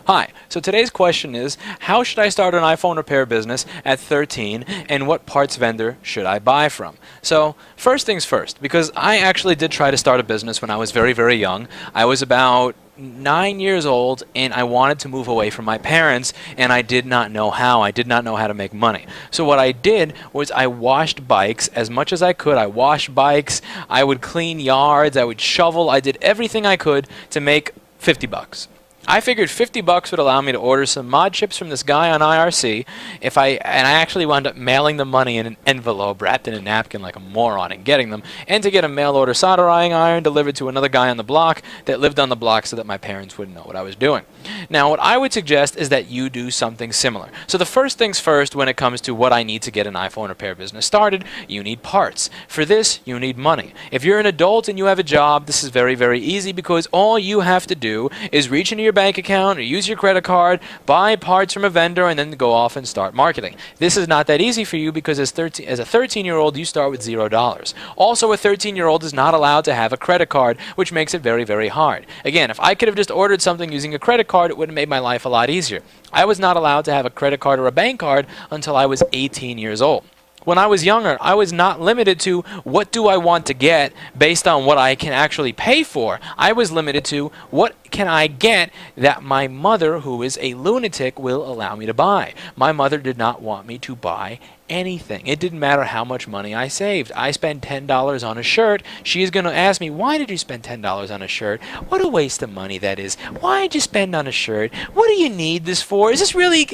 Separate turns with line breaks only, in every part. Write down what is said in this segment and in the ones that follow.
Hi, so today's question is, how should I start an iPhone repair business at 13 and what parts vendor should I buy from? So, first things first, because I actually did try to start a business when I was very, very young. I was about 9 years old and I wanted to move away from my parents and I did not know how. I did not know how to make money. So what I did was I washed bikes as much as I could. I washed bikes, I would clean yards, I would shovel, I did everything I could to make 50 bucks. I figured 50 bucks would allow me to order some mod chips from this guy on IRC and I actually wound up mailing the money in an envelope wrapped in a napkin like a moron and getting them, and to get a mail order soldering iron delivered to another guy on the block that lived on the block so that my parents wouldn't know what I was doing. Now what I would suggest is that you do something similar. So the first things first when it comes to what I need to get an iPhone repair business started, you need parts. For this, you need money. If you're an adult and you have a job, this is very, very easy because all you have to do is reach into your bank account or use your credit card, buy parts from a vendor, and then go off and start marketing. This is not that easy for you because as a 13-year-old, you start with $0. Also, a 13-year-old is not allowed to have a credit card, which makes it very, very hard. Again, if I could have just ordered something using a credit card, it would have made my life a lot easier. I was not allowed to have a credit card or a bank card until I was 18 years old. When I was younger, I was not limited to what do I want to get based on what I can actually pay for. I was limited to what can I get that my mother, who is a lunatic, will allow me to buy. My mother did not want me to buy anything. It didn't matter how much money I saved. I spent $10 on a shirt. She's going to ask me, why did you spend $10 on a shirt? What a waste of money that is. Why did you spend on a shirt? What do you need this for? Is this really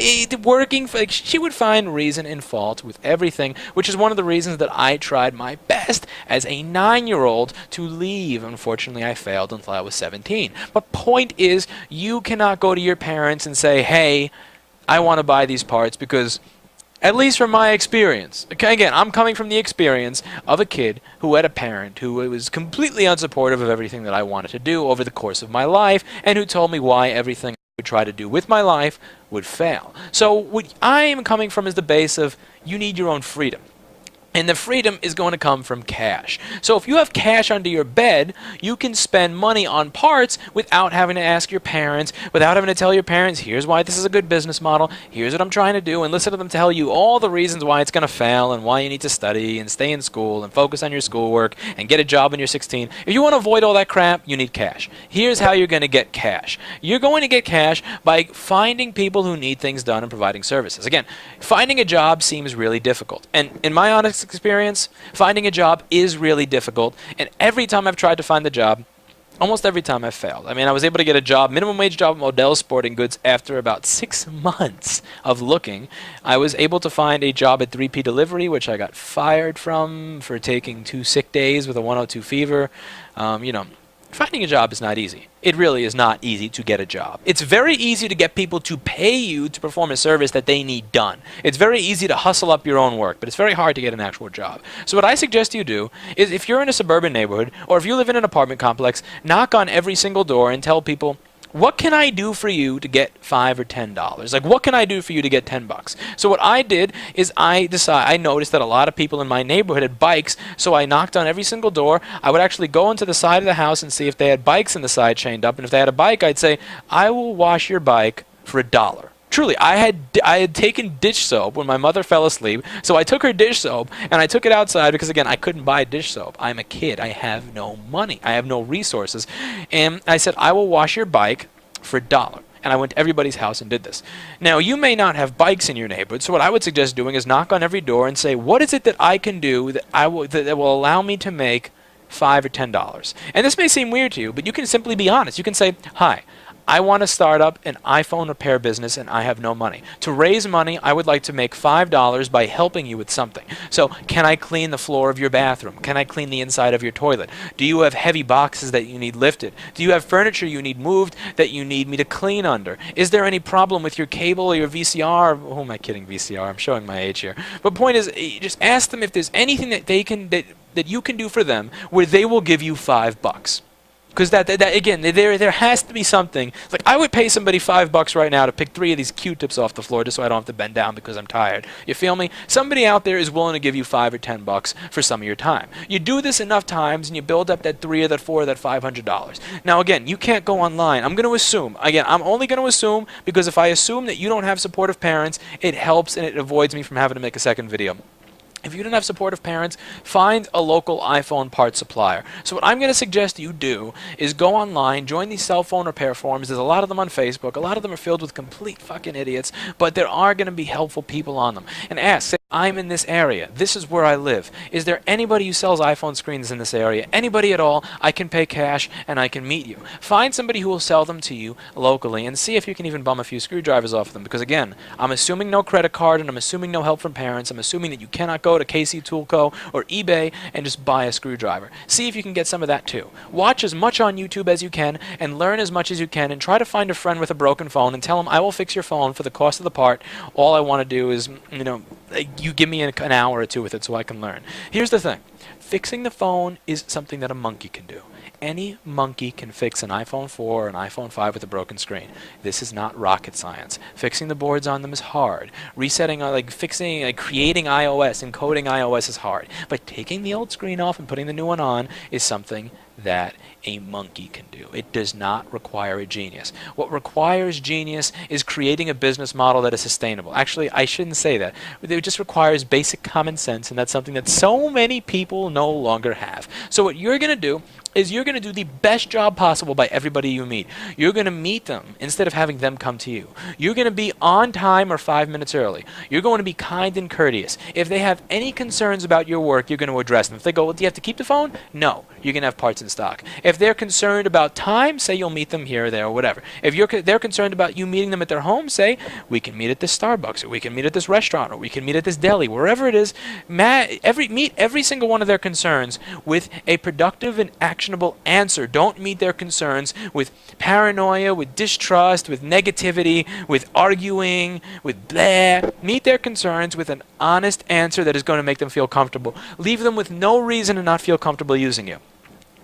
working? She would find reason and fault with everything, which is one of the reasons that I tried my best as a 9-year-old to leave. Unfortunately, I failed until I was 17. But point is, you cannot go to your parents and say, hey, I want to buy these parts because, at least from my experience, okay, again, I'm coming from the experience of a kid who had a parent who was completely unsupportive of everything that I wanted to do over the course of my life and who told me why everything I would try to do with my life would fail. So what I am coming from is the base of you need your own freedom. And the freedom is going to come from cash. So if you have cash under your bed, you can spend money on parts without having to ask your parents, without having to tell your parents, here's why this is a good business model, here's what I'm trying to do, and listen to them tell you all the reasons why it's going to fail and why you need to study and stay in school and focus on your schoolwork and get a job when you're 16. If you want to avoid all that crap, you need cash. Here's how you're going to get cash. You're going to get cash by finding people who need things done and providing services. Again, finding a job seems really difficult. And in my honest experience, finding a job is really difficult, and every time I've tried to find the job, almost every time I've failed. I mean, I was able to get a job, minimum wage job at Modell's Sporting Goods after about 6 months of looking. I was able to find a job at 3P Delivery, which I got fired from for taking 2 sick days with a 102 fever. Finding a job is not easy. It really is not easy to get a job. It's very easy to get people to pay you to perform a service that they need done. It's very easy to hustle up your own work, but it's very hard to get an actual job. So what I suggest you do is if you're in a suburban neighborhood or if you live in an apartment complex, knock on every single door and tell people, what can I do for you to get $5 or $10? Like, what can I do for you to get $10? So what I did is I noticed that a lot of people in my neighborhood had bikes, so I knocked on every single door. I would actually go into the side of the house and see if they had bikes in the side chained up, and if they had a bike, I'd say, I will wash your bike for $1. Truly, I had taken dish soap when my mother fell asleep, so I took her dish soap and I took it outside because, again, I couldn't buy dish soap. I'm a kid. I have no money. I have no resources. And I said, I will wash your bike for $1. And I went to everybody's house and did this. Now, you may not have bikes in your neighborhood, so what I would suggest doing is knock on every door and say, what is it that I can do that will allow me to make $5 or $10? And this may seem weird to you, but you can simply be honest. You can say, hi, I want to start up an iPhone repair business and I have no money. To raise money, I would like to make $5 by helping you with something. So, can I clean the floor of your bathroom? Can I clean the inside of your toilet? Do you have heavy boxes that you need lifted? Do you have furniture you need moved that you need me to clean under? Is there any problem with your cable or your VCR? Who am I kidding, VCR? I'm showing my age here. But point is, just ask them if there's anything that you can do for them where they will give you $5. Because that again, there has to be something. Like, I would pay somebody $5 right now to pick 3 of these Q-tips off the floor just so I don't have to bend down because I'm tired. You feel me? Somebody out there is willing to give you $5 or $10 for some of your time. You do this enough times and you build up that 3 or that 4 or that $500. Now again, you can't go online. I'm going to assume. Again, I'm only going to assume because if I assume that you don't have supportive parents, it helps and it avoids me from having to make a second video. If you don't have supportive parents, find a local iPhone parts supplier. So what I'm going to suggest you do is go online, join these cell phone repair forums. There's a lot of them on Facebook. A lot of them are filled with complete fucking idiots, but there are going to be helpful people on them. And ask, say, I'm in this area. This is where I live. Is there anybody who sells iPhone screens in this area? Anybody at all? I can pay cash and I can meet you. Find somebody who will sell them to you locally and see if you can even bum a few screwdrivers off of them. Because again, I'm assuming no credit card and I'm assuming no help from parents. I'm assuming that you cannot go to KC Tool Co. or eBay and just buy a screwdriver. See if you can get some of that too. Watch as much on YouTube as you can and learn as much as you can and try to find a friend with a broken phone and tell them I will fix your phone for the cost of the part. All I want to do is, you give me an hour or two with it so I can learn. Here's the thing. Fixing the phone is something that a monkey can do. Any monkey can fix an iPhone 4 or an iPhone 5 with a broken screen. This is not rocket science. Fixing the boards on them is hard. Resetting, creating iOS, encoding iOS is hard. But taking the old screen off and putting the new one on is something that a monkey can do. It does not require a genius. What requires genius is creating a business model that is sustainable. Actually, I shouldn't say that. It just requires basic common sense, and that's something that so many people no longer have. So what you're going to do is you're going to do the best job possible by everybody you meet. You're going to meet them instead of having them come to you. You're going to be on time or 5 minutes early. You're going to be kind and courteous. If they have any concerns about your work, you're going to address them. If they go, well, do you have to keep the phone? No. You're going to have parts in stock. If they're concerned about time, say you'll meet them here or there or whatever. If they're concerned about you meeting them at their home, say we can meet at this Starbucks or we can meet at this restaurant or we can meet at this deli, wherever it is. Meet every single one of their concerns with a productive and actionable answer. Don't meet their concerns with paranoia, with distrust, with negativity, with arguing, with blah. Meet their concerns with an honest answer that is going to make them feel comfortable. Leave them with no reason to not feel comfortable using you.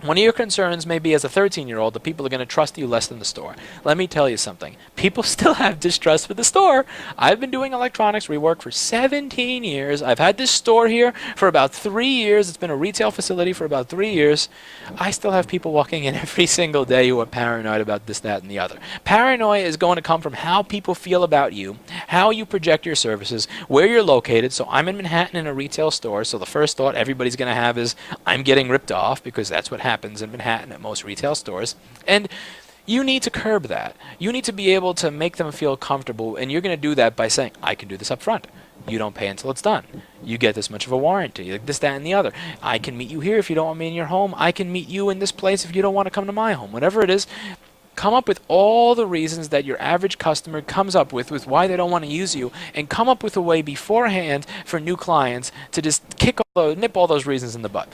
One of your concerns may be as a 13-year-old that people are going to trust you less than the store. Let me tell you something. People still have distrust for the store. I've been doing electronics rework for 17 years. I've had this store here for about 3 years. It's been a retail facility for about 3 years. I still have people walking in every single day who are paranoid about this, that, and the other. Paranoia is going to come from how people feel about you, how you project your services, where you're located. So I'm in Manhattan in a retail store, so the first thought everybody's going to have is I'm getting ripped off because that's what happens in Manhattan at most retail stores. And you need to curb that. You need to be able to make them feel comfortable, and you're going to do that by saying, I can do this up front. You don't pay until it's done. You get this much of a warranty, like this, that, and the other. I can meet you here if you don't want me in your home. I can meet you in this place if you don't want to come to my home. Whatever it is, come up with all the reasons that your average customer comes up with why they don't want to use you, and come up with a way beforehand for new clients to just nip all those reasons in the butt.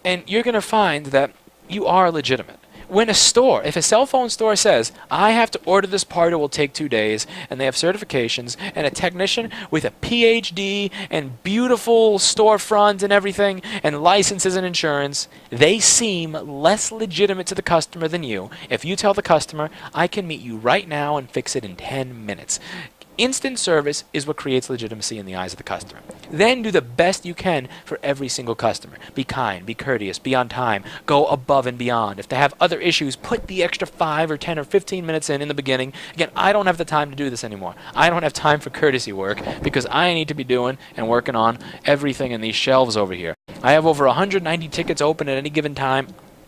And you're going to find that you are legitimate. When if a cell phone store says, I have to order this part, it will take 2 days, and they have certifications, and a technician with a PhD and beautiful storefront and everything, and licenses and insurance, they seem less legitimate to the customer than you if you tell the customer, I can meet you right now and fix it in 10 minutes. Instant service is what creates legitimacy in the eyes of the customer. Then do the best you can for every single customer. Be kind, be courteous, be on time, go above and beyond. If they have other issues, put the extra 5 or 10 or 15 minutes in the beginning. Again, I don't have the time to do this anymore. I don't have time for courtesy work because I need to be doing and working on everything in these shelves over here. I have over 190 tickets open at any given time.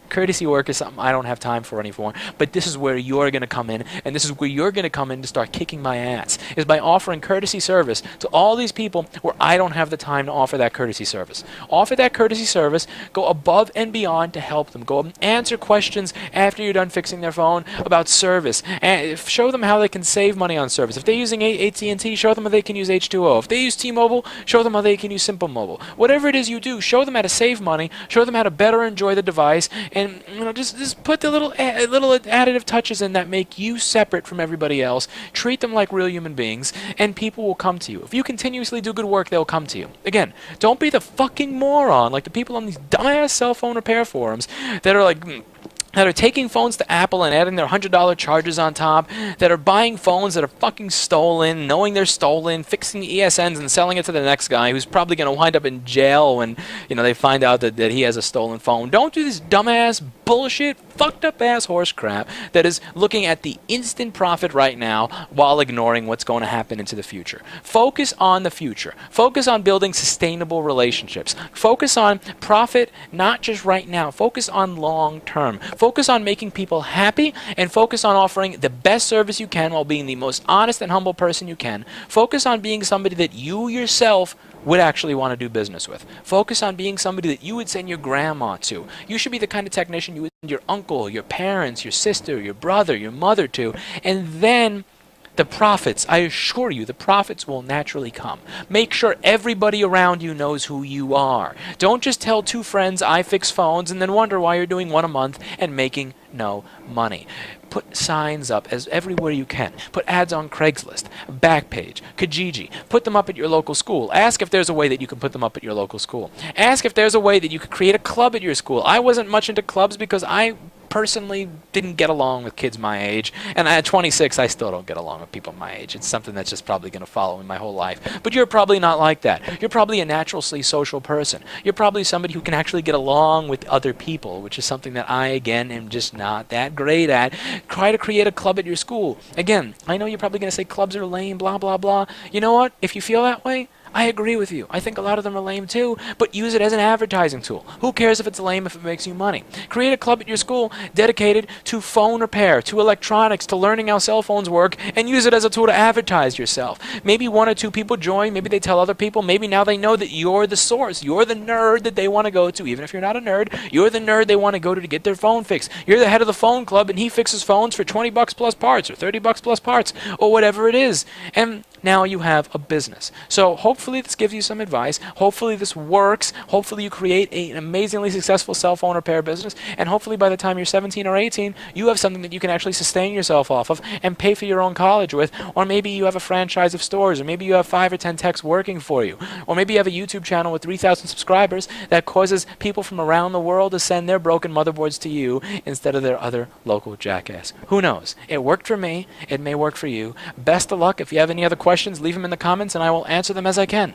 Courtesy work is something I don't have time for anymore, but this is where you're going to come in, and this is where you're going to come in to start kicking my ass, is by offering courtesy service to all these people where I don't have the time to offer that courtesy service. Offer that courtesy service, go above and beyond to help them. Go answer questions after you're done fixing their phone about service, and show them how they can save money on service. If they're using AT&T, show them how they can use H2O. If they use T-Mobile, show them how they can use Simple Mobile. Whatever it is you do, show them how to save money, show them how to better enjoy the device, and just put the little additive touches in that make you separate from everybody else. Treat them like real human beings, and people will come to you. If you continuously do good work, they'll come to you. Again, don't be the fucking moron like the people on these dumbass cell phone repair forums that are like, that are taking phones to Apple and adding their $100 charges on top, that are buying phones that are fucking stolen, knowing they're stolen, fixing ESNs and selling it to the next guy who's probably going to wind up in jail when, they find out that he has a stolen phone. Don't do this dumbass bullshit, fucked up ass horse crap that is looking at the instant profit right now while ignoring what's going to happen into the future. Focus on the future. Focus on building sustainable relationships. Focus on profit, not just right now. Focus on long term. Focus on making people happy, and focus on offering the best service you can while being the most honest and humble person you can. Focus on being somebody that you yourself would actually want to do business with. Focus on being somebody that you would send your grandma to. You should be the kind of technician you would send your uncle, your parents, your sister, your brother, your mother to. And then the profits, I assure you, the profits will naturally come. Make sure everybody around you knows who you are. Don't just tell two friends, I fix phones, and then wonder why you're doing one a month and making no money. Put signs up as everywhere you can. Put ads on Craigslist, Backpage, Kijiji. Put them up at your local school. Ask if there's a way that you can put them up at your local school. Ask if there's a way that you could create a club at your school. I wasn't much into clubs because I personally didn't get along with kids my age, and at 26 I still don't get along with people my age. It's something that's just probably going to follow me my whole life. But you're probably not like that. You're probably a naturally social person. You're probably somebody who can actually get along with other people, which is something that I, again, am just not that great at. Try to create a club at your school. Again, I know you're probably going to say clubs are lame, blah, blah, blah. You know what? If you feel that way, I agree with you. I think a lot of them are lame too, but use it as an advertising tool. Who cares if it's lame if it makes you money? Create a club at your school dedicated to phone repair, to electronics, to learning how cell phones work, and use it as a tool to advertise yourself. Maybe one or two people join, maybe they tell other people, maybe now they know that you're the source. You're the nerd that they want to go to, even if you're not a nerd. You're the nerd they want to go to get their phone fixed. You're the head of the phone club and he fixes phones for $20 plus parts or $30 plus parts or whatever it is. And now you have a business. So hopefully this gives you some advice. Hopefully this works. Hopefully you create an amazingly successful cell phone repair business. And hopefully by the time you're 17 or 18, you have something that you can actually sustain yourself off of and pay for your own college with. Or maybe you have a franchise of stores. Or maybe you have 5 or 10 techs working for you. Or maybe you have a YouTube channel with 3,000 subscribers that causes people from around the world to send their broken motherboards to you instead of their other local jackass. Who knows? It worked for me. It may work for you. Best of luck. If you have any other questions, leave them in the comments and I will answer them as I can.